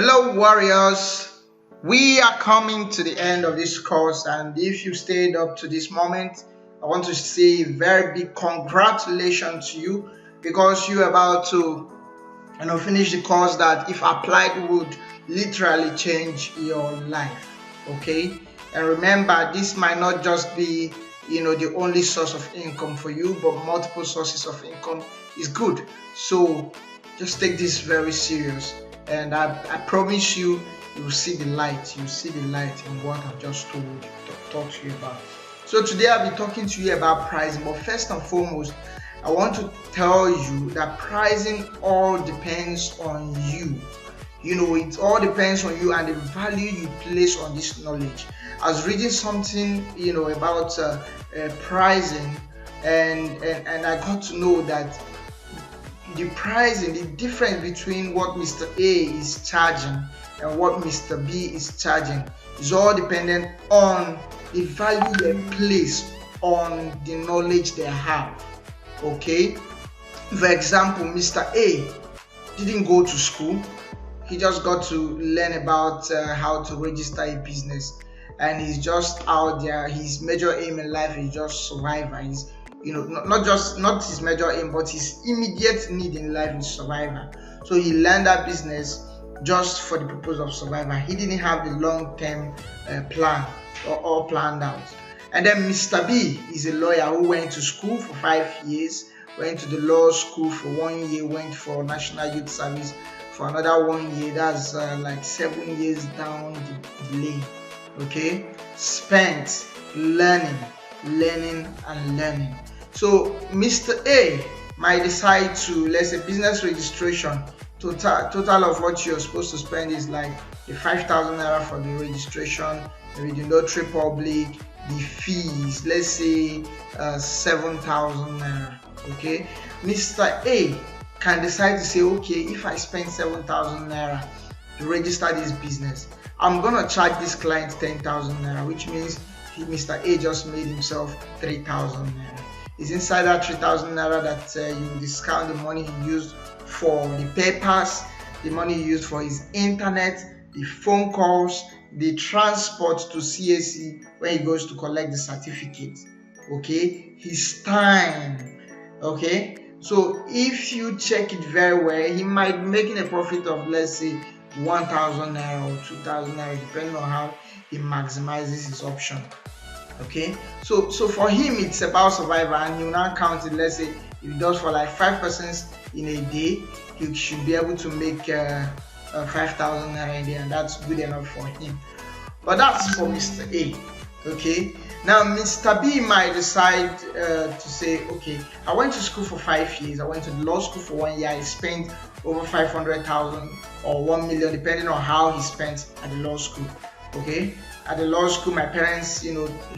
Hello warriors, we are coming to the end of this course, and if you stayed up to this moment, I want to say a very big congratulations to you, because you are about to finish the course that, if applied, would literally change your life. Okay, and remember, this might not just be the only source of income for you, but multiple sources of income is good. So just take this very serious, and I promise you, you will see the light. You will see the light in what I've just talked to you about. So today I'll be talking to you about pricing, but first and foremost, I want to tell you that pricing all depends on you. It all depends on you and the value you place on this knowledge. I was reading something about pricing, and I got to know that the pricing, the difference between what Mr. A is charging and what Mr. B is charging, is all dependent on the value they place on the knowledge they have. Okay, for example, Mr. A didn't go to school. He just got to learn about how to register a business, and he's just out there. His major aim in life is just survival. He's not his major aim, but his immediate need in life is survival. So he learned that business just for the purpose of survival. He didn't have the long-term plan or planned out. And then Mr. B is a lawyer who went to school for 5 years, went to the law school for 1 year, went for National Youth Service for another 1 year. That's like 7 years down the lane. Okay, spent learning. So Mr. A might decide to, let's say, business registration, total of what you're supposed to spend is like the 5,000 naira for the registration, maybe the notary public, the fees, let's say 7,000 naira. Okay, Mr. A can decide to say, okay, if I spend 7,000 naira to register this business, I'm gonna charge this client 10,000 naira, which means Mr. A just made himself 3,000 naira. It's inside that 3,000 naira that you discount the money he used for the papers, the money he used for his internet, the phone calls, the transport to CAC when he goes to collect the certificate. Okay, his time. Okay, so if you check it very well, he might be making a profit of, let's say, 1,000 naira or 2,000 naira, depending on how he maximizes his option. Okay, so for him it's about survival, and you now count it. Let's say if he does for like 5 persons in a day, he should be able to make 5,000 naira a day, and that's good enough for him. But that's for Mr. A. Okay, now Mr. B might decide to say, okay, I went to school for 5 years, I went to law school for 1 year, I spent over 500,000 or 1 million, depending on how he spent at the law school. Okay, at the law school, my parents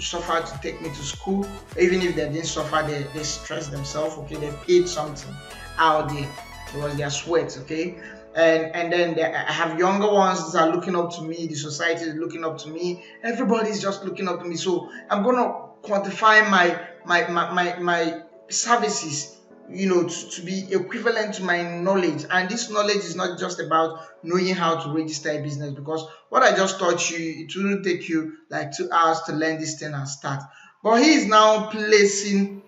suffered to take me to school. Even if they didn't suffer, they stressed themselves. Okay, they paid something out there. It was their sweat. Okay, and then I have younger ones that are looking up to me. The society is looking up to me. Everybody's just looking up to me. So I'm gonna quantify my services to be equivalent to my knowledge. And this knowledge is not just about knowing how to register a business, because what I just taught you, it wouldn't take you like 2 hours to learn this thing and start. But he is now placing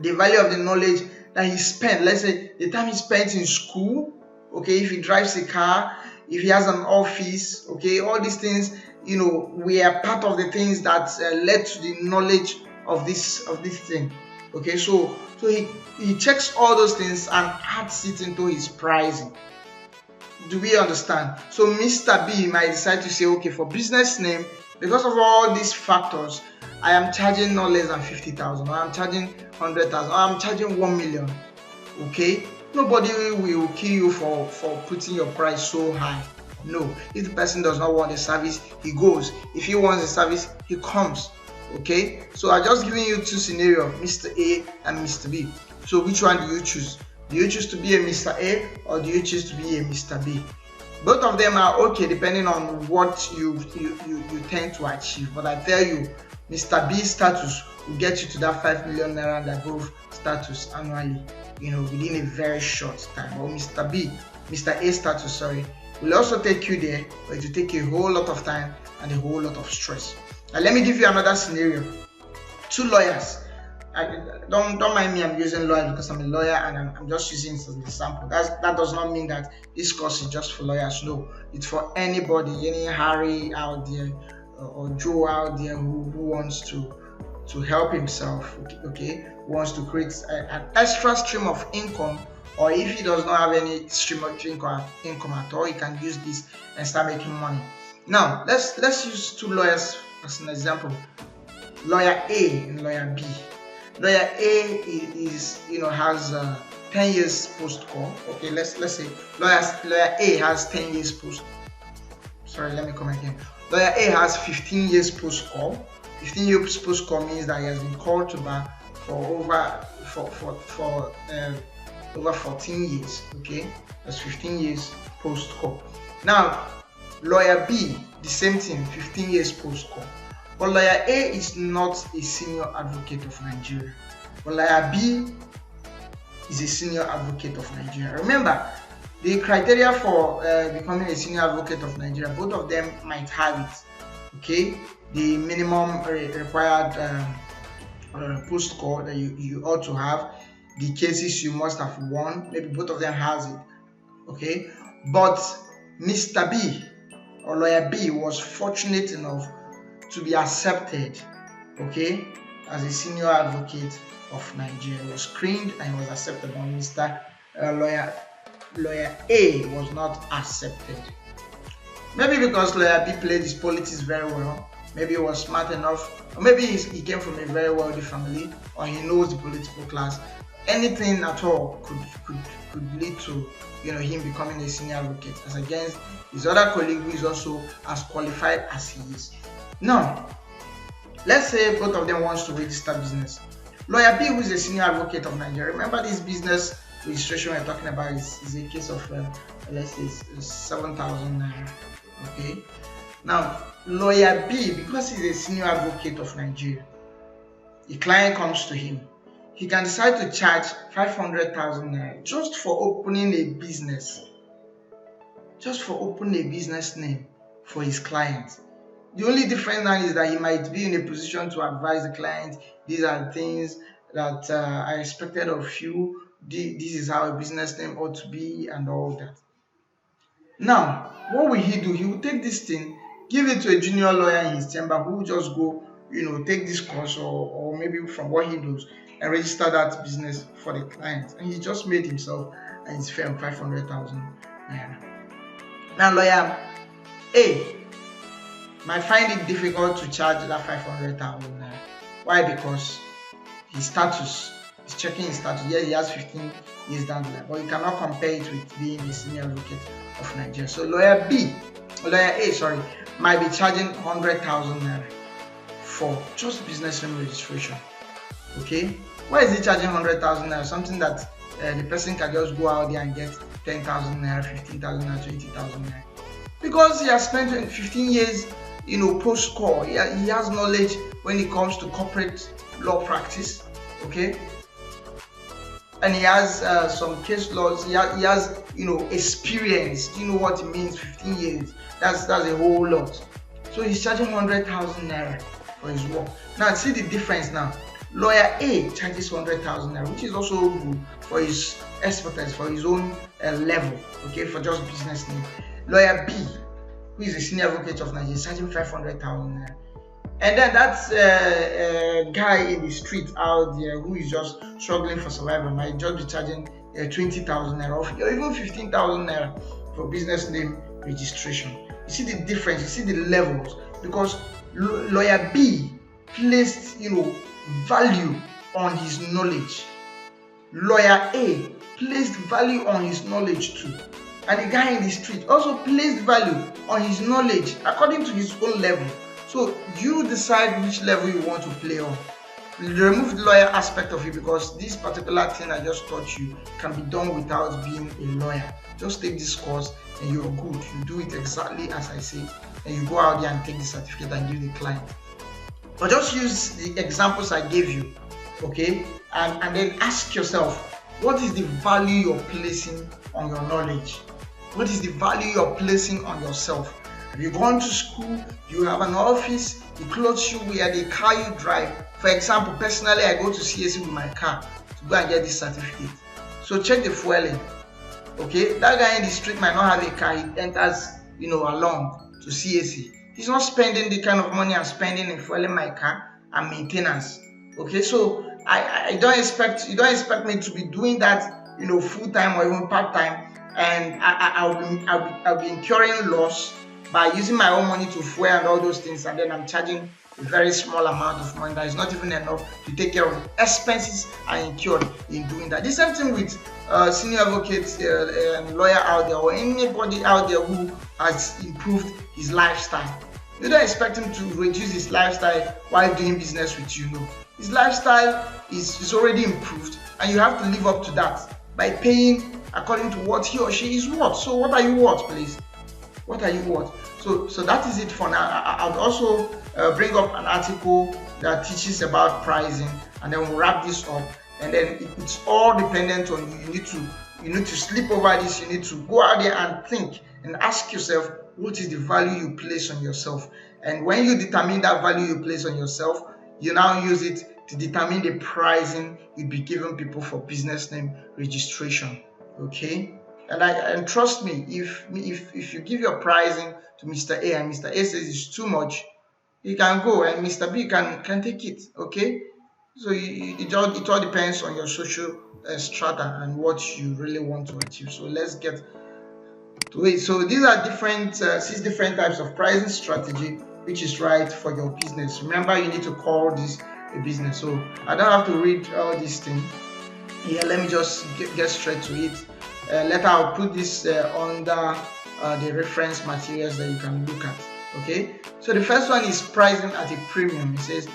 the value of the knowledge that he spent, let's say the time he spent in school. Okay, if he drives a car, if he has an office, okay, all these things we are part of the things that led to the knowledge of this thing. Okay, so he checks all those things and adds it into his pricing. Do we understand? So Mr. B might decide to say, okay, for business name, because of all these factors, I am charging not less than 50,000, or I'm charging 100,000, or I'm charging 1 million. Okay, nobody will kill you for putting your price so high. No, if the person does not want the service, he goes. If he wants the service, he comes. Okay, so I'm just giving you two scenarios, Mr. A and Mr. B. So which one do you choose? Do you choose to be a Mr. A, or do you choose to be a Mr. B? Both of them are okay depending on what you tend to achieve. But I tell you, Mr. B status will get you to that 5 million naira and above status annually, within a very short time. Or Mr. A status, will also take you there, but it will take you a whole lot of time and a whole lot of stress. Now let me give you another scenario. Two lawyers. Don't mind me, I'm using lawyer because I'm a lawyer and I'm just using it as an example. That does not mean that this course is just for lawyers. No, it's for anybody, any Harry out there or Joe out there who wants to help himself, okay, who wants to create an extra stream of income, or if he does not have any stream of income at all, he can use this and start making money. Now let's use two lawyers as an example, lawyer A and lawyer B. Lawyer A is has 10 years post call. Okay, let's say lawyer A has 10 years post. Sorry, let me come again. Lawyer A has 15 years post call. 15 years post call means that he has been called to bar for over 14 years. Okay, that's 15 years post call. Now lawyer B, the same thing, 15 years post call. But lawyer A is not a senior advocate of Nigeria, but lawyer B is a senior advocate of Nigeria. Remember, the criteria for becoming a senior advocate of Nigeria, both of them might have it. Okay, the minimum required post call that you ought to have, the cases you must have won, maybe both of them has it. Okay, but Mr. B or lawyer B was fortunate enough to be accepted, okay, as a senior advocate of Nigeria. He was screened and he was accepted. On Mr. Lawyer A was not accepted. Maybe because lawyer B played his politics very well, maybe he was smart enough, or maybe he came from a very wealthy family, or he knows the political class. Anything at all could lead to him becoming a senior advocate, as against his other colleague who is also as qualified as he is. Now, let's say both of them wants to register business. Lawyer B, who is a senior advocate of Nigeria, remember this business registration we're talking about is a case of let's say 7,000 naira. Okay. Now, lawyer B, because he's a senior advocate of Nigeria, the client comes to him. He can decide to charge 500,000 naira just for opening a business, just for opening a business name for his client. The only difference now is that he might be in a position to advise the client. These are the things that I expected of you. This is how a business name ought to be and all that. Now, what will he do? He will take this thing, give it to a junior lawyer in his chamber who will just go, take this course or maybe from what he knows and register that business for the client. And he just made himself and his firm 500,000 naira. Now, lawyer A might find it difficult to charge that 500,000 naira. Why? Because his status, he's checking his status. Yes, he has 15 years down the line, but you cannot compare it with being a senior advocate of Nigeria. So lawyer A, might be charging 100,000 naira for just business name registration. Okay, why is he charging 100,000 naira? Something that the person can just go out there and get 10,000 naira, 15,000 naira, 20,000 naira. Because he has spent 15 years post call. He has knowledge when it comes to corporate law practice, okay, and he has some case laws. He has experience. Do you know what it means? 15 years. That's a whole lot. So he's charging 100,000 naira for his work. Now see the difference. Now lawyer A charges 100,000 naira, which is also good for his expertise, for his own level, okay, for just business name. Lawyer B, who is a senior advocate of Nigeria, is charging 500,000 naira. And then that's a guy in the street out there who is just struggling for survival might just be charging 20,000 naira or even 15,000 naira for business name registration. You see the difference, you see the levels, because lawyer B placed value on his knowledge. Lawyer A placed value on his knowledge too. And the guy in the street also placed value on his knowledge according to his own level. So you decide which level you want to play on. Remove the lawyer aspect of it, because this particular thing I just taught you can be done without being a lawyer. Just take this course and you're good. You do it exactly as I say, and you go out there and take the certificate and give the client. But just use the examples I gave you, okay? And then ask yourself, what is the value you're placing on your knowledge? What is the value you're placing on yourself? Have you gone to school? You have an office, the clothes you wear, the car you drive. For example, personally, I go to CAC with my car to go and get this certificate. So check the fueling. Okay, that guy in the street might not have a car. He enters, along to CAC. He's not spending the kind of money I'm spending in fueling my car and maintenance. Okay, so I don't expect you don't expect me to be doing that, full time or even part time, and I'll be incurring loss by using my own money to fuel and all those things, and then I'm charging a very small amount of money that is not even enough to take care of the expenses I incurred in doing that. The same thing with senior advocates and lawyer out there, or anybody out there who has improved his lifestyle. You don't expect him to reduce his lifestyle while doing business with you. No, his lifestyle is already improved, and you have to live up to that by paying according to what he or she is worth. So what are you worth, please? What are you worth? So that is it for now. I would also bring up an article that teaches about pricing, and then we'll wrap this up. And then it's all dependent on you. You need to sleep over this. You need to go out there and think and ask yourself, what is the value you place on yourself? And when you determine that value you place on yourself, you now use it to determine the pricing you'll be giving people for business name registration. Okay? And trust me, if you give your pricing to Mr. A and Mr. A says it's too much, you can go and Mr. B can take it. Okay? So it all depends on your social strata and what you really want to achieve. So let's get to it. So these are 6 different types of pricing strategy, which is right for your business. Remember, you need to call this a business. So I don't have to read all these things. Yeah, let me just get straight to it. Later I'll put this under the reference materials that you can look at. Okay, so the first one is pricing at a premium. It says,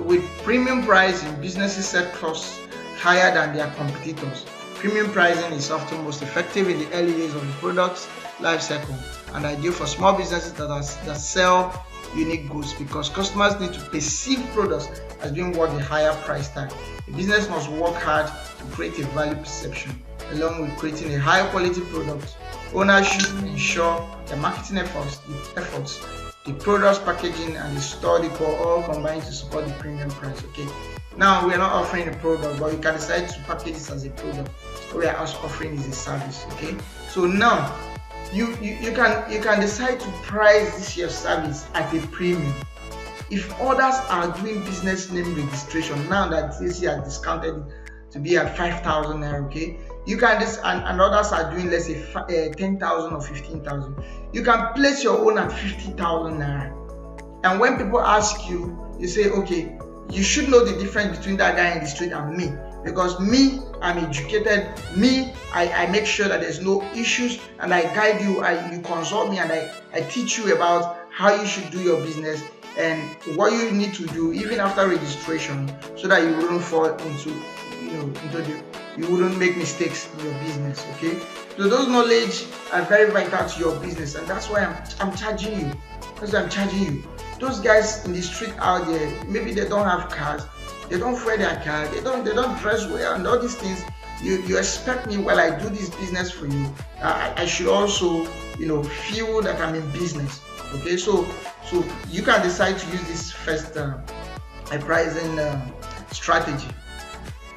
with premium pricing, businesses set costs higher than their competitors. Premium pricing is often most effective in the early days of the product's life cycle and ideal for small businesses that sell unique goods, because customers need to perceive products as being worth a higher price tag. A business must work hard to create a value perception, along with creating a high quality product. Owners should ensure the marketing efforts, the product's packaging, and the store decor all combine to support the premium price. Okay, now we are not offering a product, but you can decide to package this as a product. What we are also offering is a service. Okay, so now you can decide to price this your service at a premium. If others are doing business name registration now that CAC has discounted it to be at 5,000 naira, okay, you can and others are doing, let's say, 10,000 or 15,000, you can place your own at 50,000 naira. And when people ask you, you say, okay, you should know the difference between that guy in the street and me, because me, I'm educated, me, I make sure that there's no issues, and I guide you, you consult me, and I teach you about how you should do your business and what you need to do even after registration, so that you wouldn't fall into you wouldn't make mistakes in your business. Okay, so those knowledge are very vital to your business, and that's why I'm charging you. That's why I'm charging you. Those guys in the street out there, maybe they don't have cars, they don't wear their car, they don't dress well, and all these things. You expect me, while I do this business for you, I should also feel that I'm in business. Okay, so you can decide to use this first pricing strategy.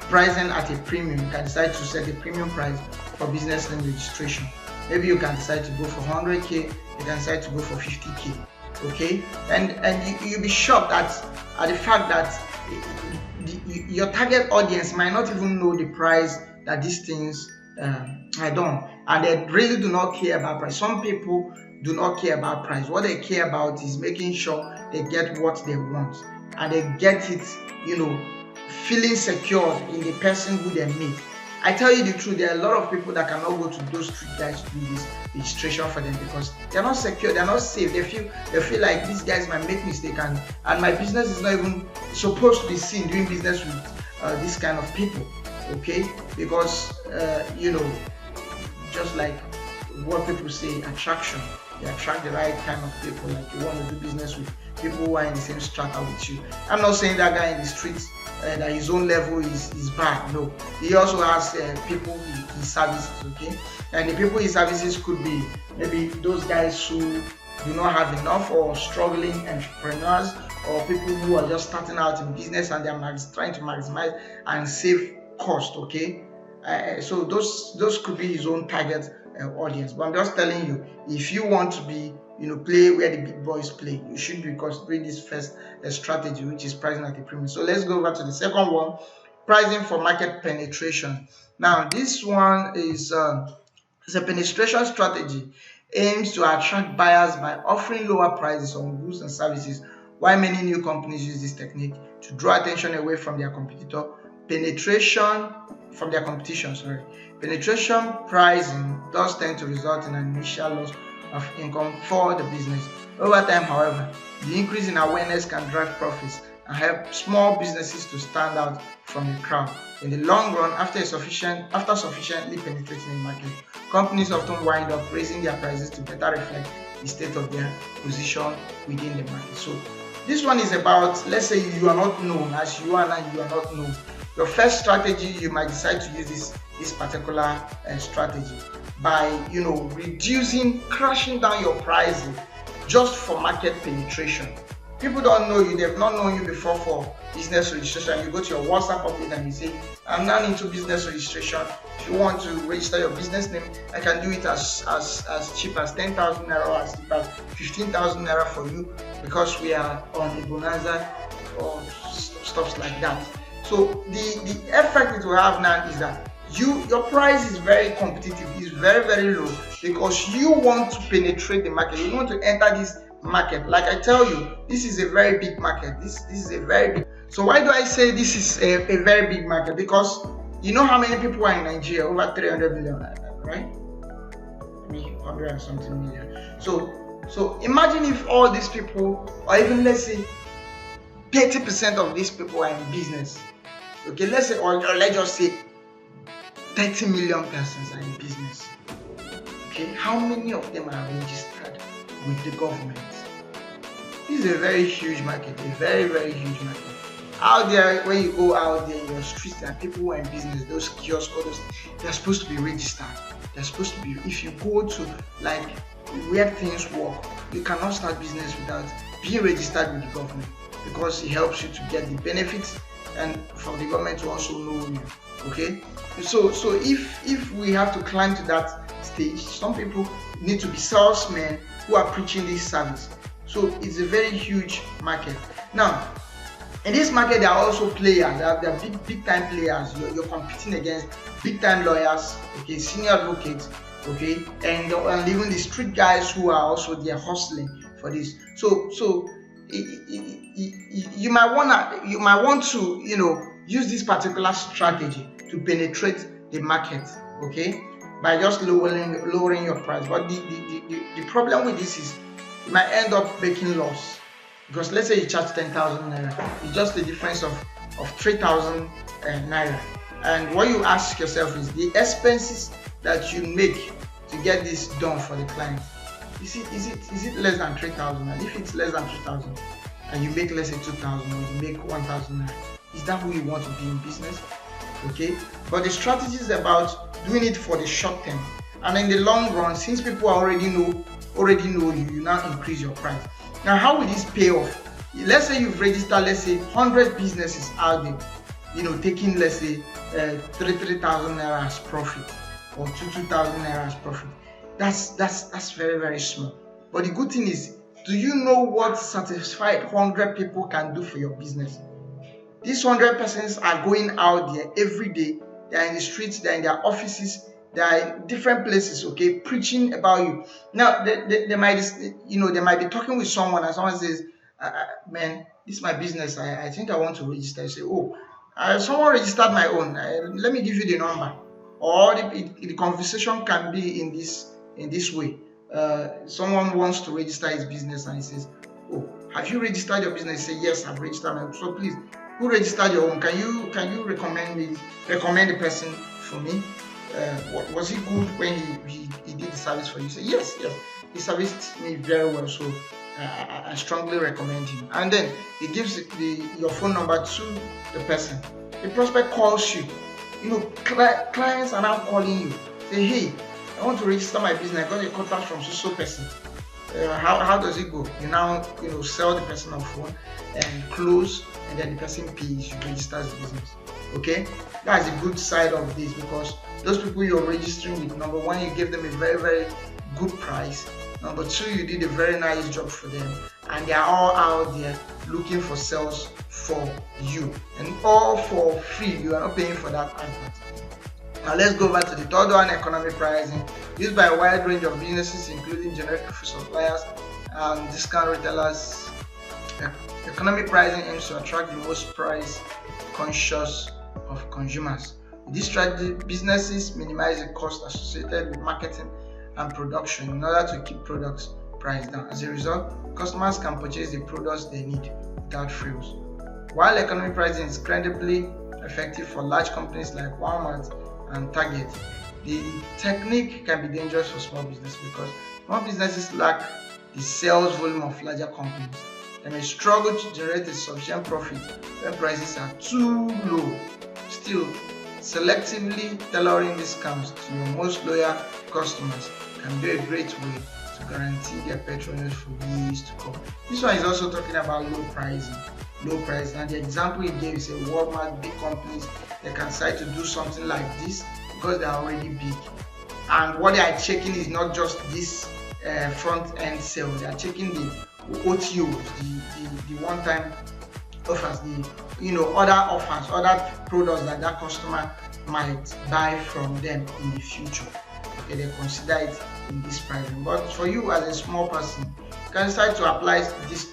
Pricing at a premium. You can decide to set a premium price for business name registration. Maybe you can decide to go for 100k, you can decide to go for 50k. Okay, and you'll be shocked at the fact that your target audience might not even know the price that these things are done, and they really do not care about price. Some people do not care about price. What they care about is making sure they get what they want, and they get it, feeling secure in the person who they meet. I tell you the truth, there are a lot of people that cannot go to those street guys to do this registration for them because they're not secure, they're not safe. They feel like these guys might make mistake, and my business is not even supposed to be seen doing business with this kind of people. Okay, because just like what people say, attraction. They attract the right kind of people. Like, you want to do business with people who are in the same strata with you. I'm not saying that guy in the streets that his own level is bad. No, he also has people he services. Okay, and the people he services could be maybe those guys who do not have enough, or struggling entrepreneurs, or people who are just starting out in business and they're trying to maximize and save cost. Okay, so those could be his own target audience. But I'm just telling you, if you want to be, play where the big boys play, you should be considering this first strategy, which is pricing at a premium. So let's go over to the second one, pricing for market penetration. Now this one is a penetration strategy, aims to attract buyers by offering lower prices on goods and services. While many new companies use this technique to draw attention away from their competitor, penetration pricing does tend to result in an initial loss of income for the business. Over time, however, the increase in awareness can drive profits and help small businesses to stand out from the crowd. In the long run, after sufficiently penetrating the market, companies often wind up raising their prices to better reflect the state of their position within the market. So this one is about, let's say you are not known, as you are now, you are not known. Your first strategy, you might decide to use this particular strategy by crashing down your pricing just for market penetration. People don't know you, they've not known you before for business registration. You go to your WhatsApp update and you say, I'm now into business registration. If you want to register your business name, I can do it as cheap as 10,000 naira or as cheap as 15,000 naira for you, because we are on a bonanza or stuff like that. So the effect it will have now is that your price is very competitive, it's very, very low, because you want to penetrate the market, you want to enter this market. Like I tell you, this is a very big market. This is a very big. So why do I say this is a very big market? Because you know how many people are in Nigeria? Over 300 million, right? I mean, 100 and something million. So imagine if all these people, or even let's say 30% of these people are in business. Okay, let's say, or let's just say 30 million persons are in business. Okay, how many of them are registered with the government? This is a very huge market, a very, very huge market. Out there, when you go out there in your streets, there are people who are in business, those kiosks, all those, they're supposed to be registered. They're supposed to be, if you go to like where things work, you cannot start business without being registered with the government, because it helps you to get the benefits and for the government to also know you. Okay, so if we have to climb to that stage, some people need to be salesmen who are preaching this service. So it's a very huge market. Now in this market, there are also players. There are big time players. You're competing against big time lawyers, okay, senior advocates, okay, and even the street guys who are also there hustling for this. So you might want to use this particular strategy to penetrate the market, okay, by just lowering your price. But the problem with this is you might end up making loss, because let's say you charge 10,000 naira, it's just the difference of 3,000 naira. And what you ask yourself is the expenses that you make to get this done for the client. Is it less than 3,000? And if it's less than 3,000 and you make let's say 2,000 or you make 1,000 naira, is that who you want to be in business? Okay, but the strategy is about doing it for the short term, and in the long run, since people already know you now increase your price. Now, how will this pay off? Let's say you've registered, let's say 100 businesses out there, taking let's say 3,000 naira as profit, or 2,000 naira as profit. That's very, very small. But the good thing is, do you know what satisfied 100 people can do for your business? These 100 persons are going out there every day. They're in the streets, they're in their offices, they're in different places, okay, preaching about you. Now, they might be talking with someone, and someone says, man, this is my business. I think I want to register. I say, oh, someone registered my own. Let me give you the number. Or the conversation can be in this way. Someone wants to register his business, and he says, oh, have you registered your business? He say, yes, I've registered my own. So please, who registered your own? Can you recommend the person for me? Was he good when he did the service for you? Say, yes, he serviced me very well. So I strongly recommend him. And then he gives your phone number to the person. The prospect calls you. Clients are now calling you. Say, hey, I want to register my business. I got a contact from so person. How does it go? You now sell the person on phone and close, and then the person pays you, registers the business. Okay, that's a good side of this, because those people you're registering with, number one, you give them a very, very good price. Number two, you did a very nice job for them, and they are all out there looking for sales for you, and all for free. You are not paying for that advert. Now let's go back to the third one, economic pricing, used by a wide range of businesses, including generic food suppliers and discount retailers. Economic pricing aims to attract the most price conscious of consumers. With this strategy, businesses minimize the cost associated with marketing and production in order to keep products priced down. As a result, customers can purchase the products they need without frills. While economic pricing is incredibly effective for large companies like Walmart and Target, the technique can be dangerous for small business, because small businesses lack the sales volume of larger companies. They may struggle to generate a sufficient profit when prices are too low. Still, selectively tailoring discounts to your most loyal customers can be a great way to guarantee their patronage for years to come. This one is also talking about low pricing. And the example he gave is a Walmart. Big companies, they can decide to do something like this because they are already big, and what they are checking is not just this front end sale. They are checking the OTOs, the one-time offers, the other offers, other products that customer might buy from them in the future. Okay, they consider it in this pricing. But for you as a small person, you can decide to apply these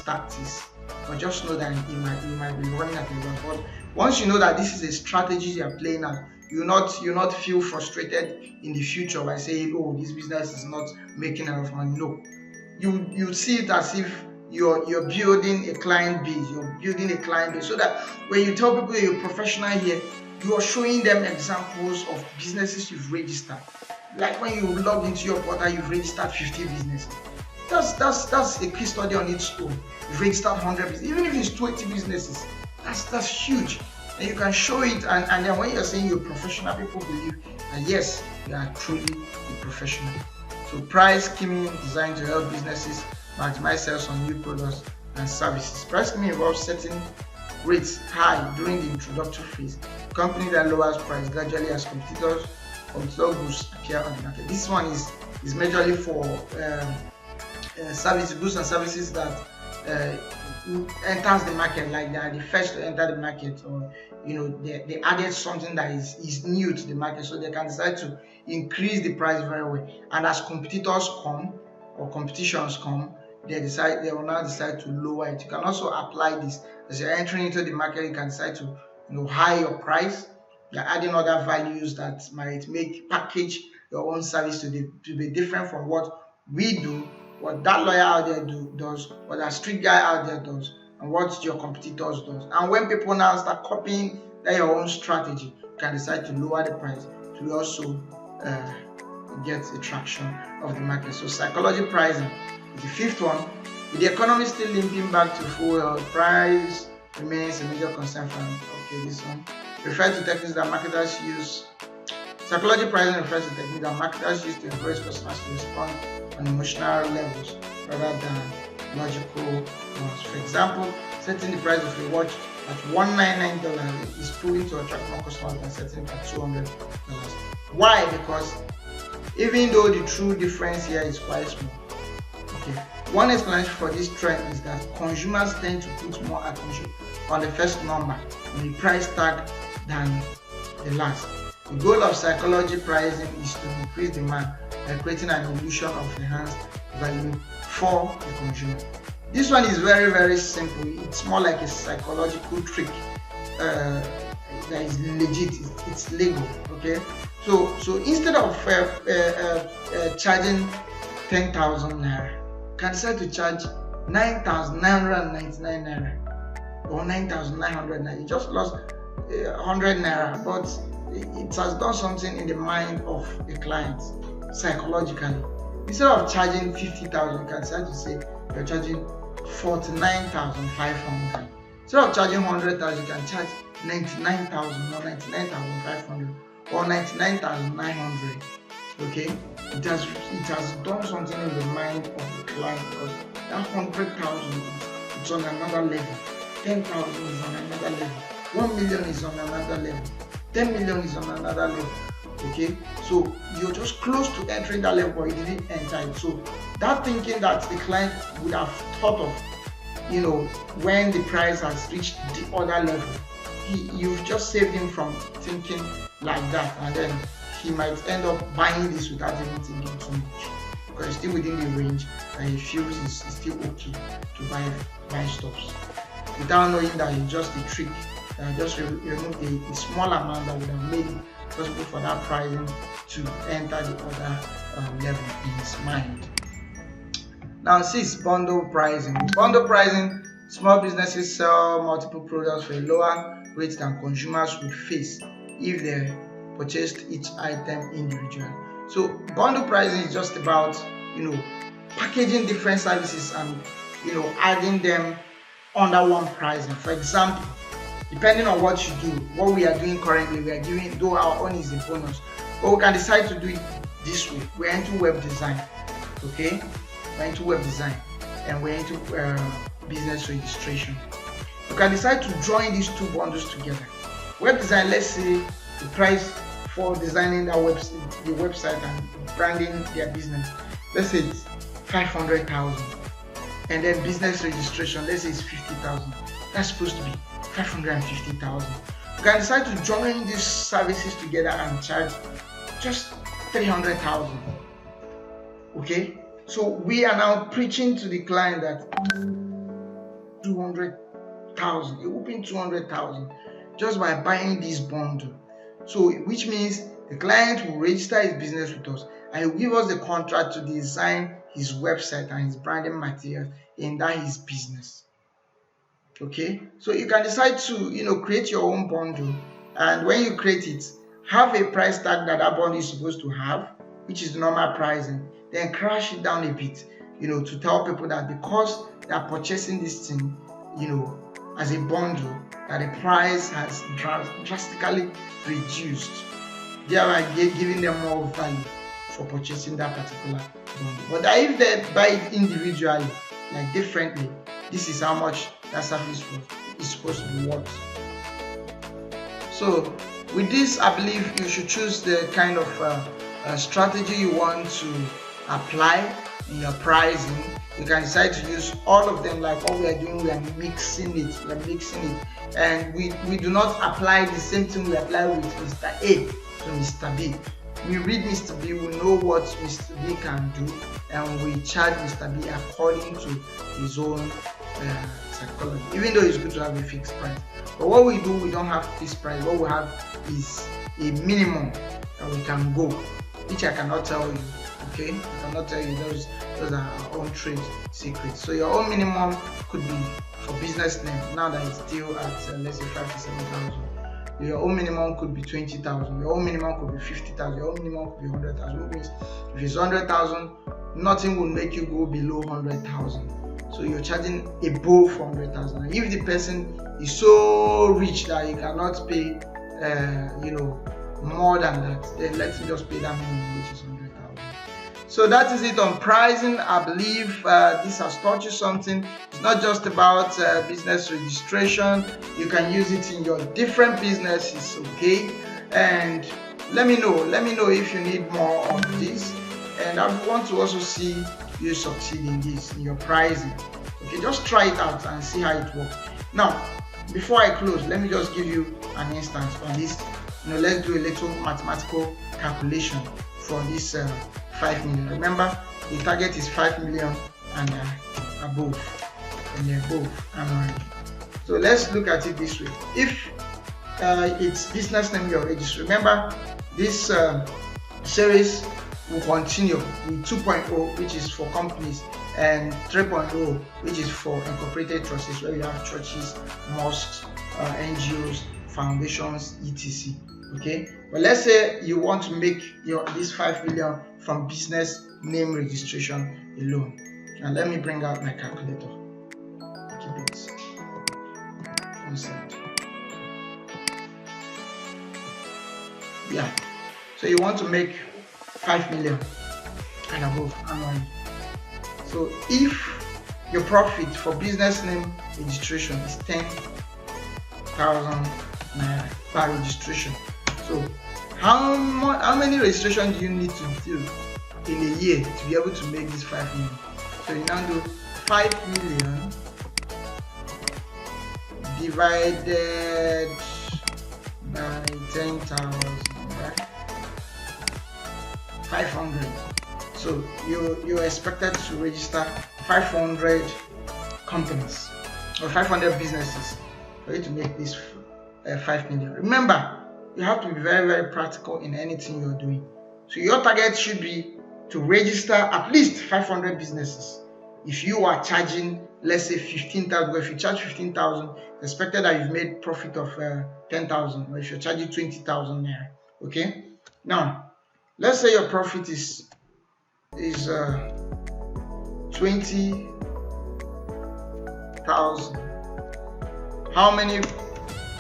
tactics, but just know that you might be running at a loss. But once you know that this is a strategy you are playing out, you not feel frustrated in the future by saying, oh, this business is not making enough money. No, you see it as if you're building a client base. You're building a client base, so that when you tell people you're a professional here, you are showing them examples of businesses you've registered. Like when you log into your portal, you've registered 50 businesses. That's a case study on its own. You've registered 100 businesses, even if it's 20 businesses. That's huge, and you can show it. And then when you're saying you're a professional, people believe that yes, you are truly a professional. So price scheming designed to help businesses maximize sales on new products and services. Price scheming involves setting rates high during the introductory phase. A company that lowers price gradually as competitors goods appear on the market. This one is majorly for goods and services that enters the market, like they are the first to enter the market, or they added something that is new to the market, so they can decide to increase the price very well. And as competitors come or competitions come, they will now decide to lower it. You can also apply this as you're entering into the market. You can decide to high your price. You're adding other values that might package your own service to be different from what we do, what that lawyer out there does, what that street guy out there does, and what your competitors does. And when people now start copying your own strategy, you can decide to lower the price to also get a traction of the market. So psychology pricing is the fifth one. With the economy still limping back to full health, price remains a major concern for them. Okay, this one refers to techniques that marketers use. Psychology pricing refers to techniques that marketers use to encourage customers to respond on emotional levels rather than logical ones. For example, setting the price of a watch at $199 is proving to attract more customers than setting it at $200. Why? Because even though the true difference here is quite small. Okay. One explanation for this trend is that consumers tend to put more attention on the first number on the price tag than the last. The goal of psychology pricing is to increase demand by creating an illusion of enhanced value for the consumer. This one is very, very simple. It's more like a psychological trick that is legit. It's legal. Okay. So instead of charging 10,000 naira, you can decide to charge 9,999 naira or 9,900 naira. You just lost 100 naira, but it has done something in the mind of the client psychologically. instead of charging 50,000, you can decide to say you're charging 49,500. Instead of charging 100,000, you can charge 99,000 or 99,500 or 99,900. Okay, it has done something in the mind of the client, because that 100,000 it's on another level, 10,000 is on another level, 1 million is on another level, 10 million is on another level. Okay, so you're just close to entering that level, but you didn't enter it. So that thinking that the client would have thought of, when the price has reached the other level, you've just saved him from thinking like that, and then he might end up buying this without even thinking too much, because it's still within the range that he feels is still okay to buy stocks, without knowing that it's just a trick that just remove a small amount that would have made it possible for that pricing to enter the other level in his mind. Now 6, bundle pricing. With bundle pricing, small businesses sell multiple products for a lower rate than consumers would face if they purchased each item individually. So bundle pricing is just about packaging different services and adding them under one pricing. For example, depending on what you do, what we are doing currently, we are giving, though our own is a bonus, but we can decide to do it this way. We're into web design, okay? We're into web design, and we're into business registration. You can decide to join these two bundles together. Web design, let's say the price for designing the website and branding their business, let's say it's 500,000, and then business registration, let's say it's 50,000. That's supposed to be 550,000. You can decide to join these services together and charge just 300,000. Okay, so we are now preaching to the client that 200,000, a whooping 200,000, just by buying this bundle. So which means the client will register his business with us, and he will give us the contract to design his website and his branding materials in that his business. Okay, so you can decide to create your own bundle, and when you create it, have a price tag that bundle is supposed to have, which is the normal pricing. Then crash it down a bit, to tell people that because they are purchasing this thing, as a bundle, that the price has drastically reduced, thereby giving them more value for purchasing that particular bundle. But if they buy it individually, like differently, this is how much that service is supposed to be worth. So with this, I believe you should choose the kind of strategy you want to apply in your pricing. You can decide to use all of them, like what we are doing. We are mixing it, and we do not apply the same thing we apply with Mr. A to Mr. B. We read Mr. B, we know what Mr. B can do, and we charge Mr. B according to his own psychology, even though it's good to have a fixed price. But what we do, we don't have fixed price. What we have is a minimum that we can go, which I cannot tell you. Okay, I cannot tell you, those are our own trade secrets. So your own minimum could be, for business name, now that it's still at let's say 5 to 7,000. Your own minimum could be 20,000. Your own minimum could be 50,000. Your own minimum could be 100,000. Which means if it's 100,000, nothing will make you go below 100,000. So you're charging above 100,000. If the person is so rich that he cannot pay, more than that, then let him just pay that minimum, which is 100,000. So that is it on pricing. I believe this has taught you something. It's not just about business registration. You can use it in your different businesses, okay? And let me know if you need more of this. And I want to also see you succeed in this, in your pricing. Okay, just try it out and see how it works. Now, before I close, let me just give you an instance on this. Let's do a little mathematical calculation for this 5 million. Remember, the target is 5 million and above, annually. So let's look at it this way. If it's business name you're registered, remember this series will continue with 2.0, which is for companies, and 3.0, which is for incorporated trusts, where you have churches, mosques, NGOs, foundations, etc. Okay, But let's say you want to make this 5 million from business name registration alone. And let me bring out my calculator. Keep it on side. Yeah. So you want to make 5 million and above annually. So if your profit for business name registration is 10,000 naira per registration. So how many registration do you need to do in a year to be able to make this 5 million? So you now do 5 million divided by 10,000, right? 500. So you're expected to register 500 companies or 500 businesses for you to make this 5 million. Remember, you have to be very, very practical in anything you're doing. So your target should be to register at least 500 businesses. If you are charging, let's say 15,000, if you charge 15,000, expected that you've made profit of 10,000, or if you're charging 20,000 naira. Okay. Now, let's say your profit is 20,000. How many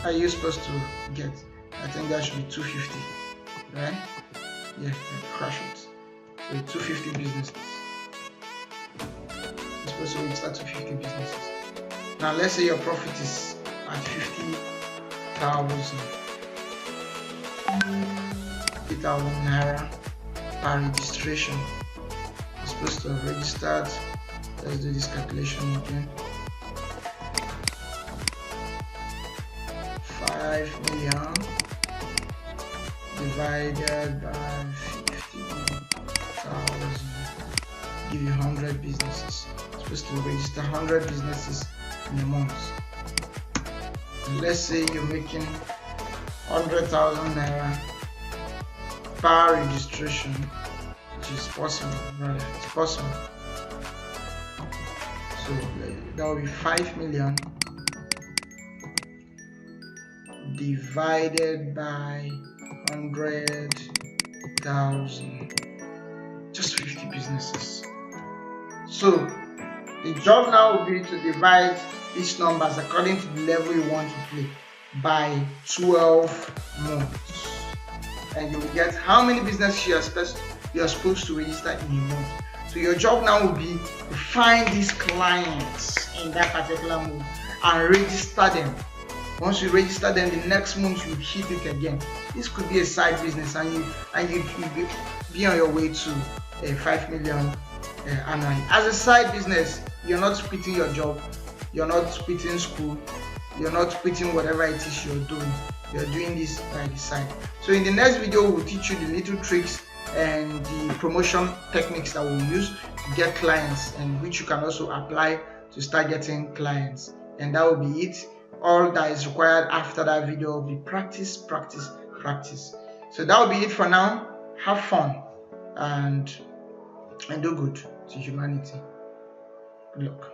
are you supposed to get? I think that should be 250, right? Yeah, crash it. So 250 businesses. You're supposed to register 250 businesses. Now let's say your profit is at 50,000 naira per registration. You're supposed to have registered. Let's do this calculation again. 5 million divided by 50,000 give you 100 businesses. You're supposed to register 100 businesses in a month. And let's say you're making 100,000 naira per registration, which is possible, brother. It's possible. So that will be 5 million divided by 100,000, just 50 businesses. So the job now will be to divide these numbers according to the level you want to play by 12 months, and you will get how many businesses you are supposed to register in a month. So your job now will be to find these clients in that particular month and register them. Once you register them, the next month you hit it again. This could be a side business, and you be on your way to 5 million annually. As a side business, you're not quitting your job, you're not quitting school, you're not quitting whatever it is you're doing. You're doing this by the side. So in the next video, we'll teach you the little tricks and the promotion techniques that we'll use to get clients, and which you can also apply to start getting clients. And that will be it. All that is required after that video will be practice, practice, practice. So that will be it for now. Have fun and do good to humanity. Good luck.